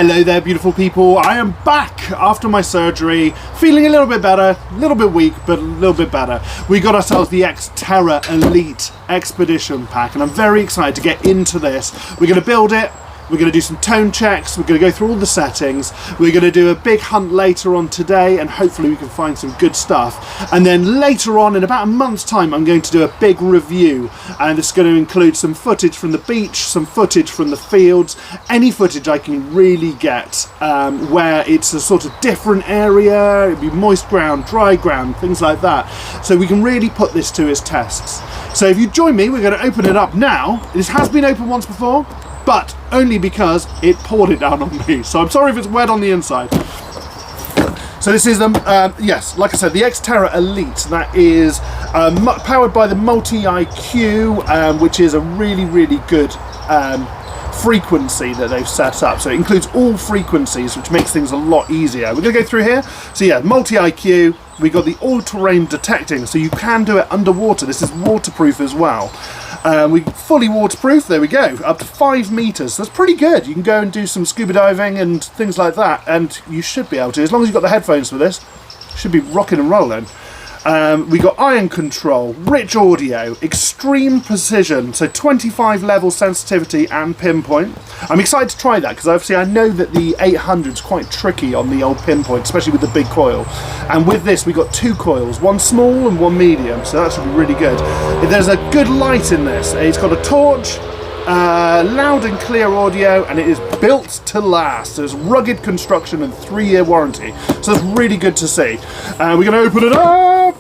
Hello there, beautiful people. I am back after my surgery, feeling a little bit better, a little bit weak, but a little bit better. We got ourselves the X-Terra Elite Expedition pack, and I'm very excited to get into this. We're going to build it. We're going to do some tone checks, we're going to go through all the settings, we're going to do a big hunt later on today, and hopefully we can find some good stuff. And then later on, in about a month's time, I'm going to do a big review, and it's going to include some footage from the beach, some footage from the fields, any footage I can really get where it's a sort of different area, it'd be moist ground, dry ground, things like that. So we can really put this to its tests. So if you join me, we're going to open it up now. This has been opened once before, but only because it poured it down on me. So I'm sorry if it's wet on the inside. So this is, yes, like I said, the X-Terra Elite. That is powered by the multi-IQ, which is a really, really good frequency that they've set up. So it includes all frequencies, which makes things a lot easier. We're going to go through here. So yeah, multi-IQ. We got the all-terrain detecting, so you can do it underwater. This is waterproof as well. We fully waterproof, there we go, up to 5 meters. That's pretty good. You can go and do some scuba diving and things like that, and you should be able to, as long as you've got the headphones for this, should be rocking and rolling. We got iron control, rich audio, extreme precision, so 25 level sensitivity and pinpoint. I'm excited to try that because obviously I know that the 800 is quite tricky on the old pinpoint, especially with the big coil. And with this we got 2 coils, one small and one medium, so that should be really good. There's a good light in this. It's got a torch, loud and clear audio, and it is built to last. There's rugged construction and 3-year warranty, so that's really good to see. We're going to open it up.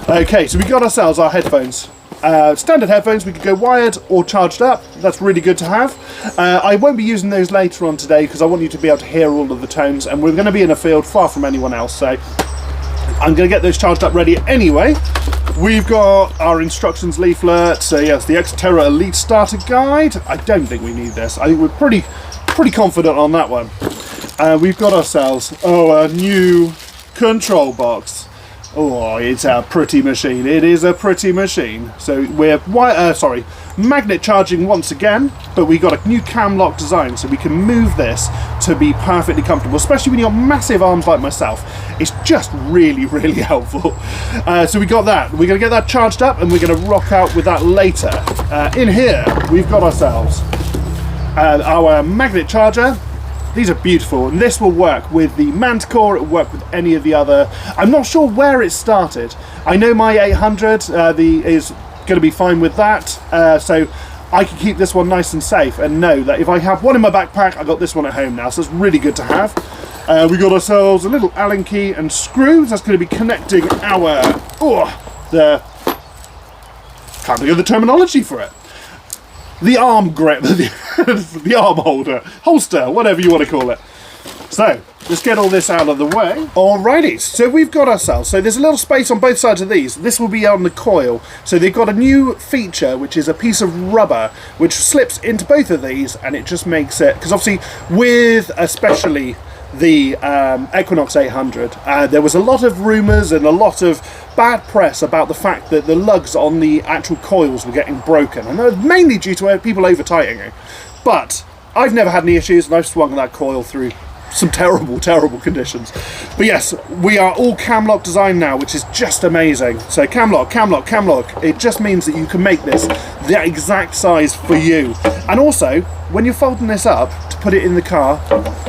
Okay, so we got ourselves our headphones. Standard headphones, we could go wired or charged up. That's really good to have. I won't be using those later on today because I want you to be able to hear all of the tones, and we're going to be in a field far from anyone else, so I'm going to get those charged up ready anyway. We've got our instructions leaflet, so yes, the X-Terra Elite Starter Guide. I don't think we need this. I think we're pretty confident on that one. We've got ourselves, a new control box. Oh, it's a pretty machine. It is a pretty machine. So we're magnet charging once again, but we got a new cam lock design, so we can move this to be perfectly comfortable, especially when you've got massive arms like myself. It's just really, really helpful. So we got that. We're going to get that charged up, and we're going to rock out with that later. In here, we've got ourselves our magnet charger. These are beautiful, and this will work with the Manticore, it will work with any of the other. I'm not sure where it started. I know my 800 is going to be fine with that, so I can keep this one nice and safe and know that if I have one in my backpack, I got this one at home now, so it's really good to have. We got ourselves a little Allen key and screws. That's going to be connecting our, can't think of the terminology for it. The arm grip, the arm holster, whatever you want to call it. So, let's get all this out of the way. Alrighty, so we've got ourselves, so there's a little space on both sides of these. This will be on the coil. So they've got a new feature, which is a piece of rubber, which slips into both of these, and it just makes it, because obviously with especially the Equinox 800, there was a lot of rumours and a lot of bad press about the fact that the lugs on the actual coils were getting broken, and that was mainly due to people over tightening. But I've never had any issues, and I've swung that coil through some terrible, terrible conditions. But yes, we are all cam lock design now, which is just amazing. So cam lock, cam lock, cam lock. It just means that you can make this the exact size for you. And also, when you're folding this up to put it in the car,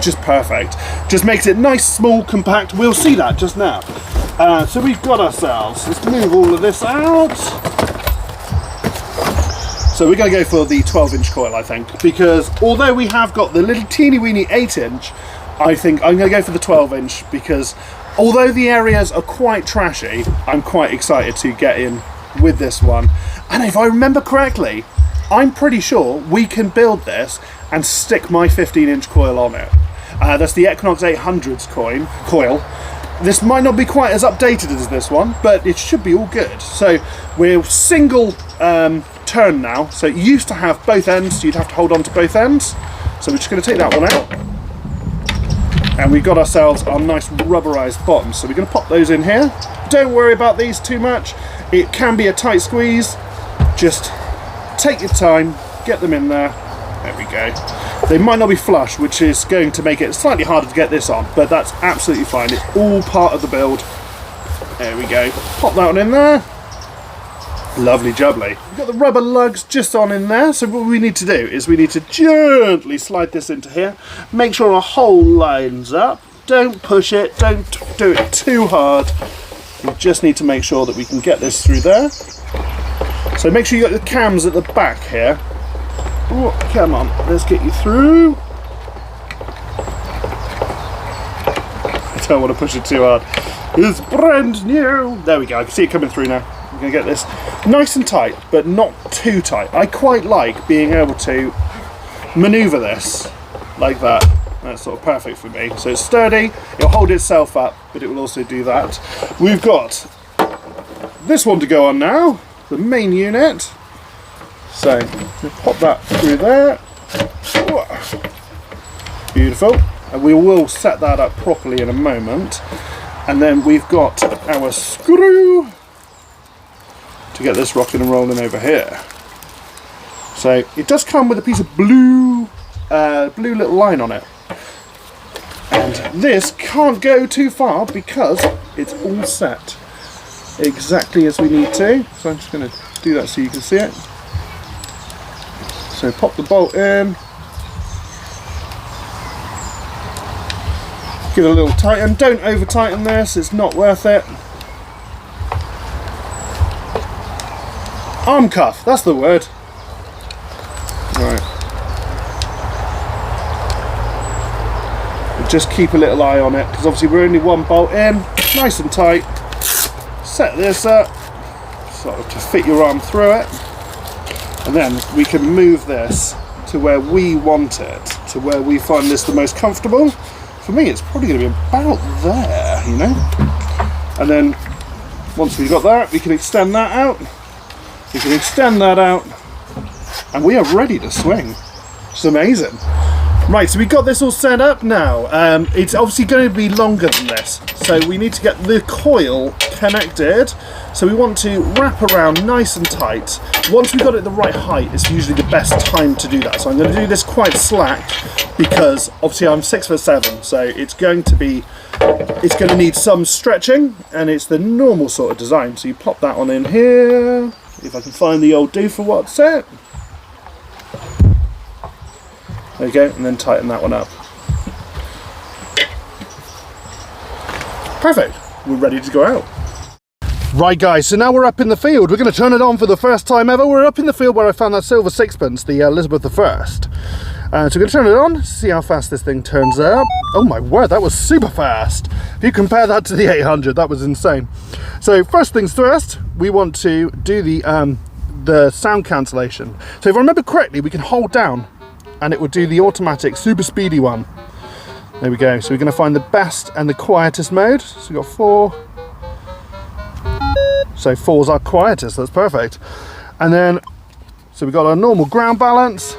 just perfect. Just makes it nice, small, compact. We'll see that just now. So we've got ourselves, let's move all of this out. So we're going to go for the 12-inch coil, I think, because although we have got the little teeny weeny 8-inch, I think I'm going to go for the 12-inch because although the areas are quite trashy, I'm quite excited to get in with this one. And if I remember correctly, I'm pretty sure we can build this and stick my 15-inch coil on it. That's the Equinox 800's coil. This might not be quite as updated as this one, but it should be all good. So we're single turn now. So it used to have both ends, so you'd have to hold on to both ends. So we're just going to take that one out. And we've got ourselves our nice rubberized bottoms. So we're going to pop those in here. Don't worry about these too much. It can be a tight squeeze. Just take your time, get them in there. There we go. They might not be flush, which is going to make it slightly harder to get this on, but that's absolutely fine. It's all part of the build. There we go. Pop that one in there. Lovely jubbly. We've got the rubber lugs just on in there, so what we need to do is we need to gently slide this into here. Make sure our hole lines up. Don't push it, don't do it too hard. We just need to make sure that we can get this through there. So make sure you got the cams at the back here. Oh, come on, let's get you through. I don't want to push it too hard. It's brand new. There we go, I can see it coming through now. I'm going to get this nice and tight, but not too tight. I quite like being able to manoeuvre this like that. That's sort of perfect for me. So it's sturdy, it'll hold itself up, but it will also do that. We've got this one to go on now, the main unit. So we'll pop that through there. Beautiful. And we will set that up properly in a moment. And then we've got our screw to get this rocking and rolling over here. So it does come with a piece of blue little line on it. And this can't go too far because it's all set exactly as we need to. So I'm just going to do that so you can see it. So pop the bolt in. Give it a little tighten. Don't over tighten this, it's not worth it. Arm cuff, that's the word. Right. Just keep a little eye on it because obviously we're only one bolt in. Nice and tight. Set this up sort of to fit your arm through it, and then we can move this to where we want it, to where we find this the most comfortable. For me, it's probably going to be about there, you know. And then once we've got that, we can extend that out. We can extend that out, and we are ready to swing. It's amazing. Right, so we've got this all set up now. It's obviously going to be longer than this, so we need to get the coil connected. So we want to wrap around nice and tight. Once we've got it the right height, it's usually the best time to do that. So I'm going to do this quite slack because obviously I'm 6'7", so it's going to need some stretching, and it's the normal sort of design. So you pop that one in here. If I can find the old do for what set. There you go, and then tighten that one up. Perfect, we're ready to go out. Right guys, so now we're up in the field. We're going to turn it on for the first time ever. We're up in the field where I found that silver sixpence, the Elizabeth I. So we're going to turn it on, see how fast this thing turns up. Oh my word, that was super fast. If you compare that to the 800, that was insane. So first things first, we want to do the sound cancellation. So if I remember correctly, we can hold down and it will do the automatic super speedy one. There we go. So we're going to find the best and the quietest mode. So we've got 4. So 4 is our quietest, that's perfect. And then, so we've got our normal ground balance.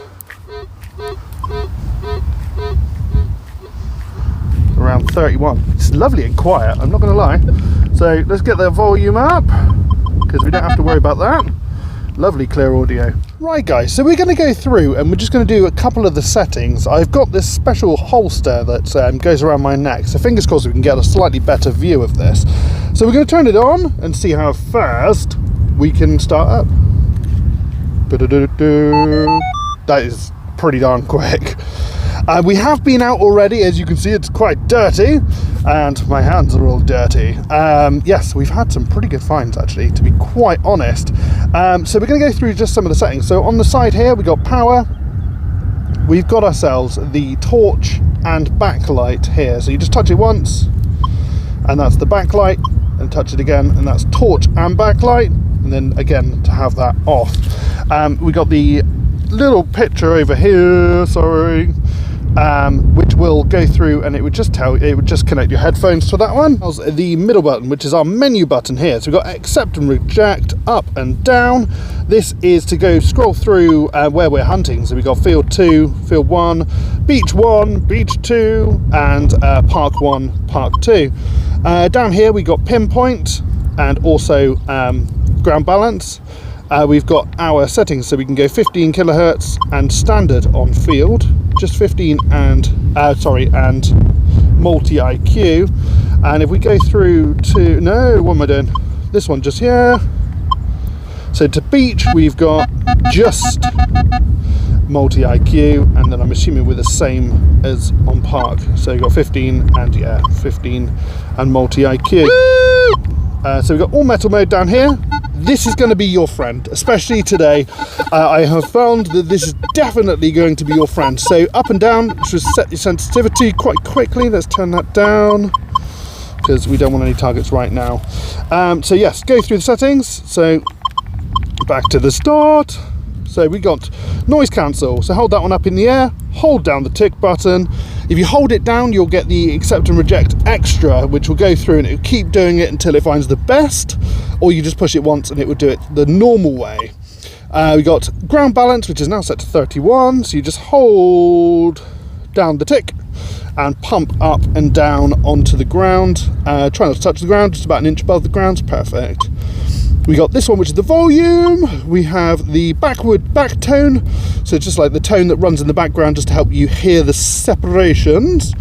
Around 31. It's lovely and quiet, I'm not going to lie. So let's get the volume up, because we don't have to worry about that. Lovely clear audio. Right guys, so we're going to go through and we're just going to do a couple of the settings. I've got this special holster that goes around my neck, so fingers crossed we can get a slightly better view of this. So we're going to turn it on and see how fast we can start up. That is pretty darn quick. We have been out already, as you can see it's quite dirty, and my hands are all dirty. Yes, we've had some pretty good finds actually, to be quite honest. So we're going to go through just some of the settings. So on the side here we've got power, we've got ourselves the torch and backlight here. So you just touch it once, and that's the backlight, and touch it again, and that's torch and backlight, and then again to have that off. We got the little picture over here, sorry, which will go through and it would just connect your headphones to that one. The middle button, which is our menu button here. So we've got accept and reject, up and down. This is to go scroll through where we're hunting. So we've got field 2, field 1, beach 2, and park 1, park 2. Down here we got pinpoint and also ground balance. We've got our settings, so we can go 15 kilohertz and standard on field. just 15 and multi IQ. And if we go through to, no, what am I doing? This one just here. So to beach, we've got just multi IQ, and then I'm assuming we're the same as on park. So you've got 15 and 15 and multi IQ. So we've got all metal mode down here. This is going to be your friend, especially today. I have found that this is definitely going to be your friend. So up and down, just set your sensitivity quite quickly. Let's turn that down because we don't want any targets right now. So yes, go through the settings. So back to the start. So we got noise cancel. So hold that one up in the air, hold down the tick button. If you hold it down, you'll get the accept and reject extra, which will go through and it'll keep doing it until it finds the best, or you just push it once and it will do it the normal way. We got ground balance, which is now set to 31. So you just hold down the tick and pump up and down onto the ground. Try not to touch the ground, just about an inch above the ground, perfect. We got this one, which is the volume. We have the backward back tone, so it's just like the tone that runs in the background just to help you hear the separations.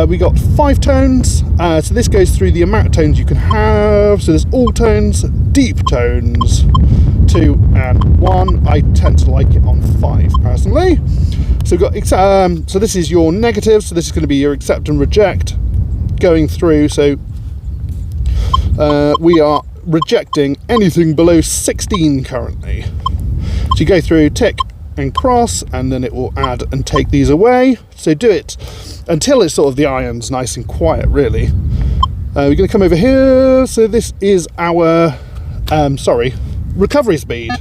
We got 5 tones, so this goes through the amount of tones you can have. So there's all tones, deep tones, 2 and 1. I tend to like it on 5 personally. So we've got so this is your negative, so this is going to be your accept and reject going through. So we are rejecting anything below 16 currently. So you go through tick and cross, and then it will add and take these away. So do it until it's sort of the iron's nice and quiet, really. We're going to come over here. So this is our recovery speed.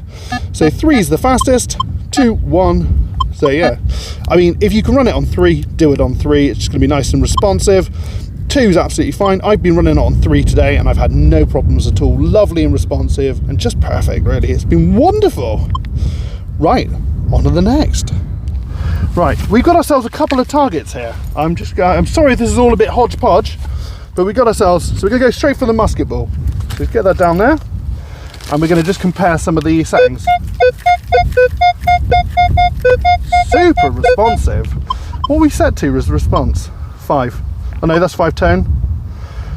So 3 is the fastest, 2, 1. So yeah, I mean, if you can run it on 3, do it on 3. It's just going to be nice and responsive. 2 is absolutely fine. I've been running it on 3 today and I've had no problems at all. Lovely and responsive and just perfect, really. It's been wonderful. Right, on to the next. Right, we've got ourselves a couple of targets here. I'm sorry if this is all a bit hodgepodge, but we got ourselves, so we're going to go straight for the musket ball. So let's get that down there, and we're going to just compare some of the settings. Super responsive. What we set to was the response? 5. Oh no, that's 5 tone.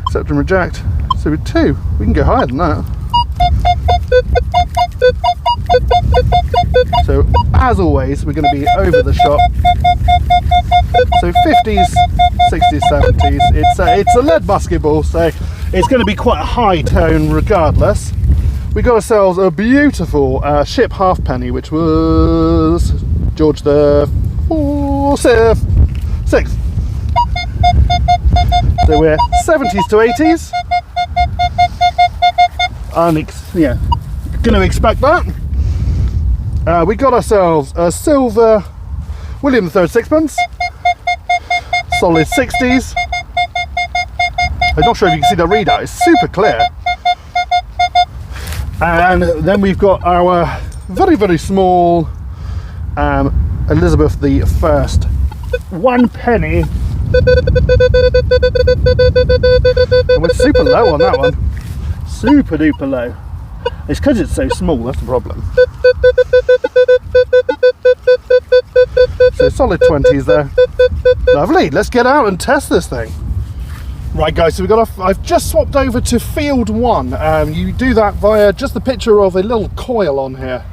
Accept and reject. So with 2, we can go higher than that. So as always, we're going to be over the shop. So 50s, 60s, 70s. It's a lead musket ball, so it's going to be quite a high tone regardless. We got ourselves a beautiful ship halfpenny, which was George the 6th. So we're 70s to 80s. Yeah, going to expect that. We got ourselves a silver William III sixpence, solid 60s. I'm not sure if you can see the readout, it's super clear. And then we've got our very, very small Elizabeth I 1 penny. And we're super low on that one. Super duper low. It's because it's so small, that's the problem. So solid 20s there. Lovely, let's get out and test this thing. Right guys, so I've just swapped over to field 1. You do that via just the picture of a little coil on here.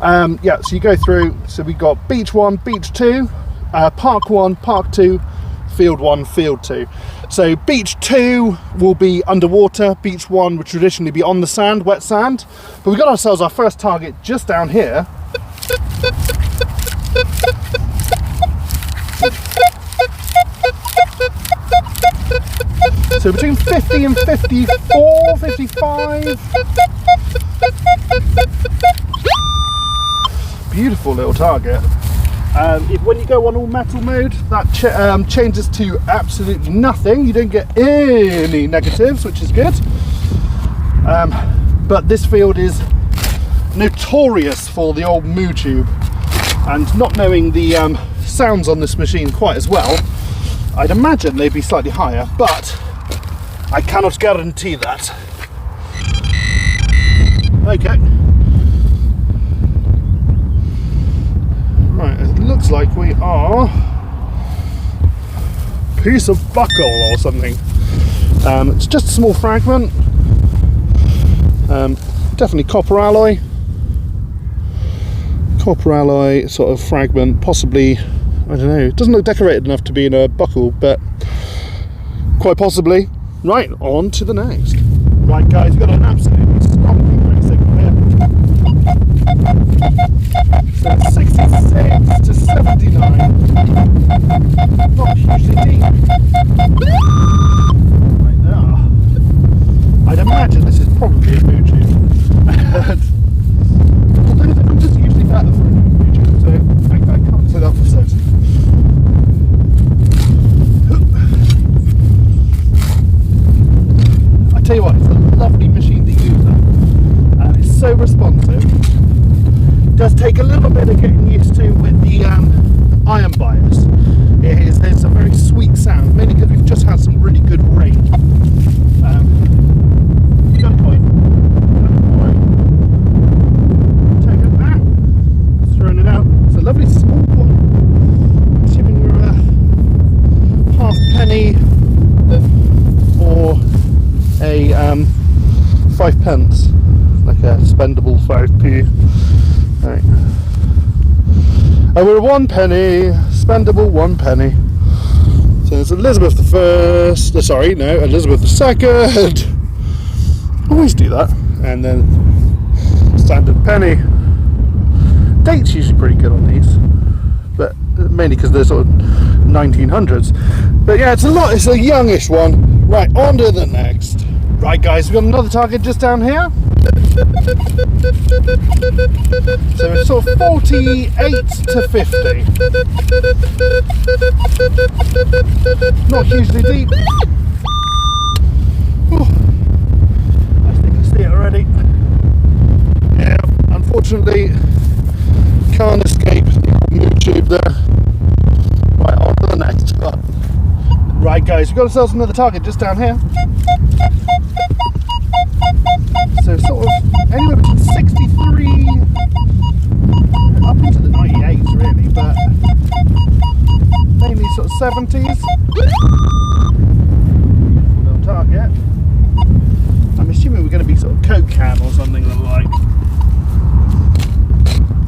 Yeah, so you go through, so we got beach 1, beach 2, park 1, park 2, field 1, field 2. So beach 2 will be underwater, beach 1 would traditionally be on the sand, wet sand. But we got ourselves our first target just down here. So between 50 and 54, 55. Beautiful little target. When you go on all metal mode, that changes to absolutely nothing. You don't get any negatives, which is good. But this field is notorious for the old moo tube, and not knowing the sounds on this machine quite as well, I'd imagine they'd be slightly higher, but I cannot guarantee that. Okay. Right. Right, it looks like we are piece of buckle or something. It's just a small fragment. Definitely copper alloy sort of fragment, possibly, I don't know, it doesn't look decorated enough to be in a buckle, but quite possibly. Right, on to the next. Right guys, we've got an absolutely stonking rig signal here. So 66 to 79, not hugely deep. Right there. I'd imagine this is probably a boot tube. Although I'm just usually better for a boot tube, so I can't say that for certain. I tell you what, it's a lovely machine to use though, and it's so responsive. It does take a little bit of getting used to with the iron bias. It's a very sweet sound, mainly because we've just had some really good rain. You got a coin? Take it back. Throwing it out. It's a lovely small one. I'm assuming we're a half penny or a 5 pence, like a spendable 5p. Right. And we're 1 penny, spendable 1 penny. So it's Elizabeth the First. Sorry, no, Elizabeth the Second. Always do that. And then standard penny. Date's usually pretty good on these, but mainly because they're sort of 1900s. But yeah, it's a youngish one. Right, on to the next. Right guys, we've got another target just down here. So it's sort of 48 to 50. Not hugely deep. Ooh. I think I see it already. Yeah, unfortunately, can't escape the old tube there. Right, on to the next one. Right guys, we've got ourselves another target just down here. So sort of anywhere between 63 up into the 98s really, but mainly sort of 70s. Little target. I'm assuming we're going to be sort of Coke can or something of the like.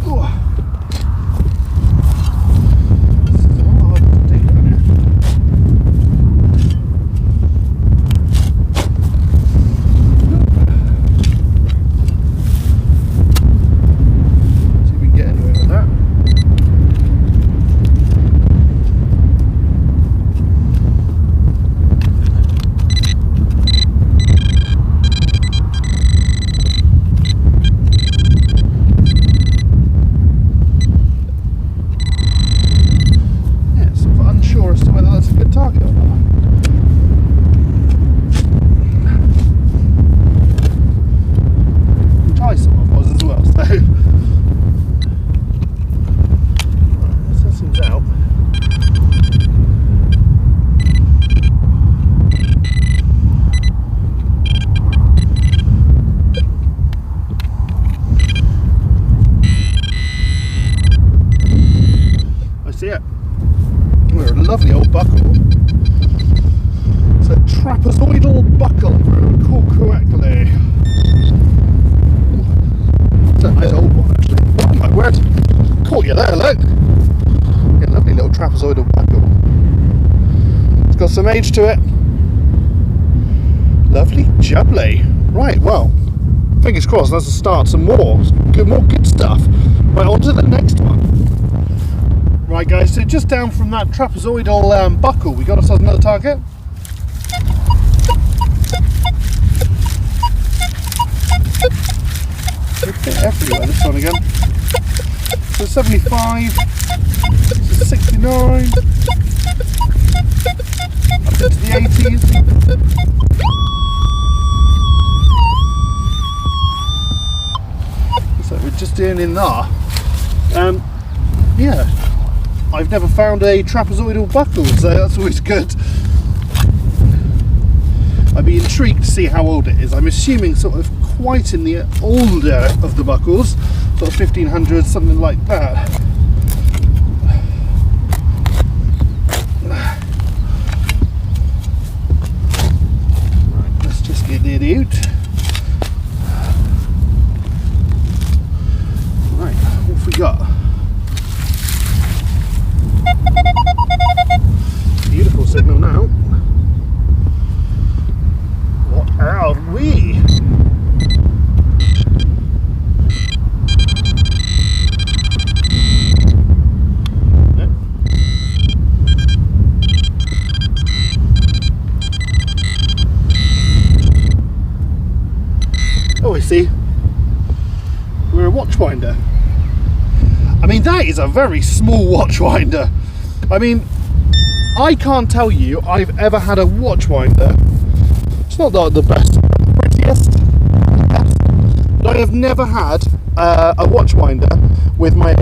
Ooh. See it? We're a lovely old buckle. It's a trapezoidal buckle, if I recall correctly. It's a nice old one actually. Oh my word! Caught you there, look! Yeah, lovely little trapezoidal buckle. It's got some age to it. Lovely jubbly. Right, well, fingers crossed that's a start. Some more good stuff. Right, on to the next one. Right guys, so just down from that trapezoidal buckle, we got ourselves another target. A bit everywhere this one again. So 75, so 69, up into the 80s. So we're just doing in there. Yeah. I've never found a trapezoidal buckle, so that's always good. I'd be intrigued to see how old it is. I'm assuming sort of quite in the older of the buckles, sort of 1500s, something like that. beaut. Right, what have we got? Beautiful signal now. What are we? Oh, I see. We're a watchwinder. I mean, that is a very small watchwinder. I mean, I can't tell you I've ever had a watchwinder. It's not the best, the prettiest, but I have never had a watchwinder with my,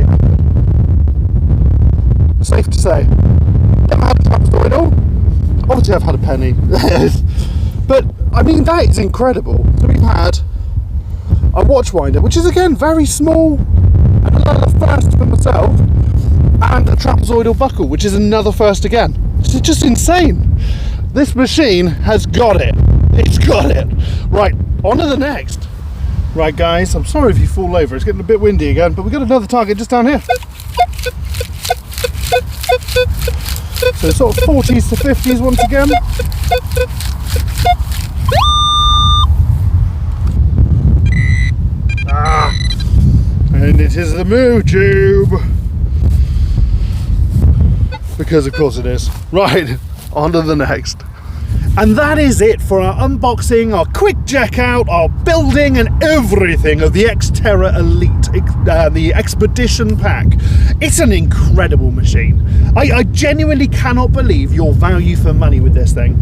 safe to say, never had a trapezoidal. Obviously I've had a penny. But I mean, that is incredible. So we've had a watchwinder, which is again very small, and another first for myself, and a trapezoidal buckle, which is another first again. It's just insane. This machine has got it. It's got it. Right, on to the next. Right guys, I'm sorry if you fall over, it's getting a bit windy again, but we've got another target just down here. So sort of 40s to 50s once again. And it is the Moo Tube. Because of course it is. Right, on to the next. And that is it for our unboxing, our quick check out, our building and everything of the X-Terra Elite, the Expedition pack. It's an incredible machine. I genuinely cannot believe your value for money with this thing.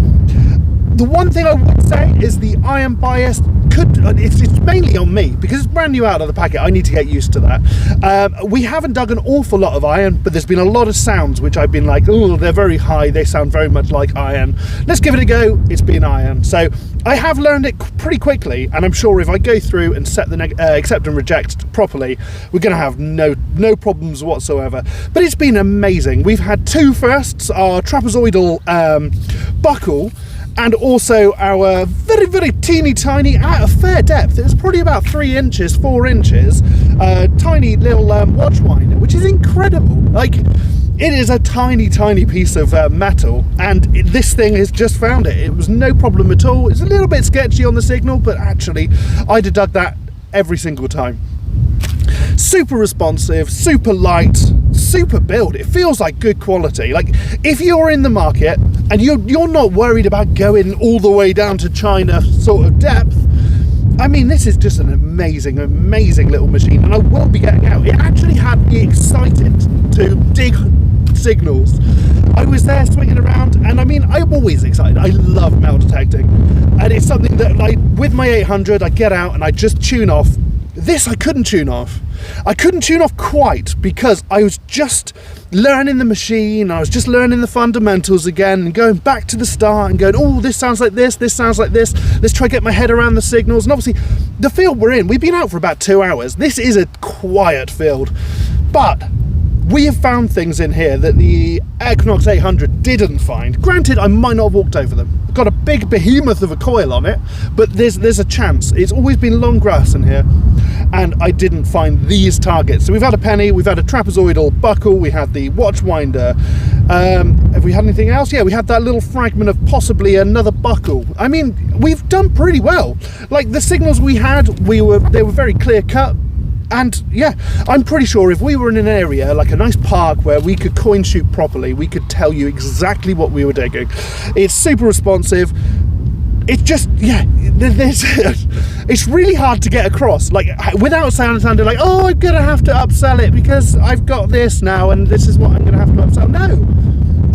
The one thing I would say is the iron bias it's mainly on me because it's brand new out of the packet. I need to get used to that. We haven't dug an awful lot of iron, but there's been a lot of sounds which I've been like, oh, they're very high, they sound very much like iron. Let's give it a go. It's been iron. So I have learned it pretty quickly, and I'm sure if I go through and set the accept and reject properly, we're going to have no problems whatsoever. But it's been amazing. We've had two firsts, our trapezoidal buckle, and also our very, very teeny tiny, at a fair depth, it was probably about 3 inches, 4 inches, tiny little watchwinder, which is incredible. Like, it is a tiny, tiny piece of metal, and this thing has just found it. It was no problem at all. It's a little bit sketchy on the signal, but actually, I'd have dug that every single time. Super responsive, super light, super build. It feels like good quality. Like, if you're in the market and you're not worried about going all the way down to China sort of depth, I mean, this is just an amazing, amazing little machine, and I will be getting out. It actually had me excited to dig signals. I was there swinging around, and I mean, I'm always excited. I love metal detecting, and it's something that, like, with my 800, I get out and I just tune off. This I couldn't tune off. I couldn't tune off quite because I was just learning the machine. I was just learning the fundamentals again and going back to the start and going, oh, this sounds like this sounds like this. Let's try to get my head around the signals. And obviously, the field we're in, we've been out for about 2 hours. This is a quiet field, but we have found things in here that the Equinox 800 didn't find. Granted, I might not have walked over them. I've got a big behemoth of a coil on it, but there's a chance. It's always been long grass in here, and I didn't find these targets. So we've had a penny, we've had a trapezoidal buckle, we had the watchwinder. Have we had anything else? Yeah, we had that little fragment of possibly another buckle. I mean, we've done pretty well. Like, the signals we had, they were very clear cut. And yeah, I'm pretty sure if we were in an area like a nice park where we could coin shoot properly, we could tell you exactly what we were digging. It's super responsive. It's just, yeah, it's really hard to get across, like, without sounding like, oh, I'm gonna have to upsell it because I've got this now and this is what I'm gonna have to upsell. No,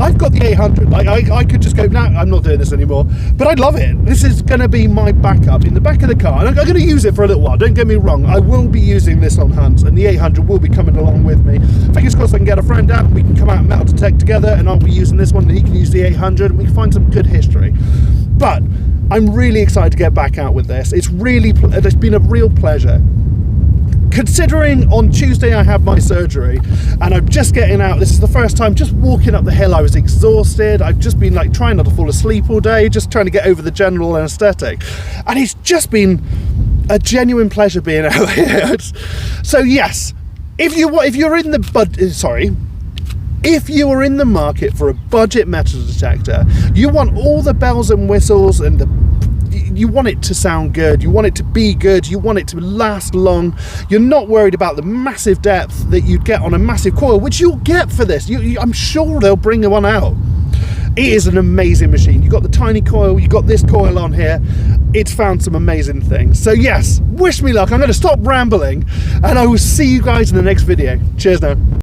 I've got the 800. Like, I could just go, no, I'm not doing this anymore. But I love it. This is going to be my backup in the back of the car. And I'm going to use it for a little while. Don't get me wrong. I will be using this on hunts, and the 800 will be coming along with me. Fingers crossed I can get a friend out and we can come out and metal detect together, and I'll be using this one and he can use the 800 and we can find some good history. But I'm really excited to get back out with this. It's been a real pleasure. considering on Tuesday I had my surgery and I'm just getting out, this is the first time just walking up the hill. I was exhausted. I've just been like trying not to fall asleep all day, just trying to get over the general anesthetic, and it's just been a genuine pleasure being out here. So yes, if you're in the if you are in the market for a budget metal detector, you want all the bells and whistles and you want it to sound good, you want it to be good, you want it to last long, you're not worried about the massive depth that you'd get on a massive coil, which you'll get for this. I'm sure they'll bring one out. It is an amazing machine. You've got the tiny coil, you've got this coil on here. It's found some amazing things. So yes, wish me luck. I'm going to stop rambling and I will see you guys in the next video. Cheers now.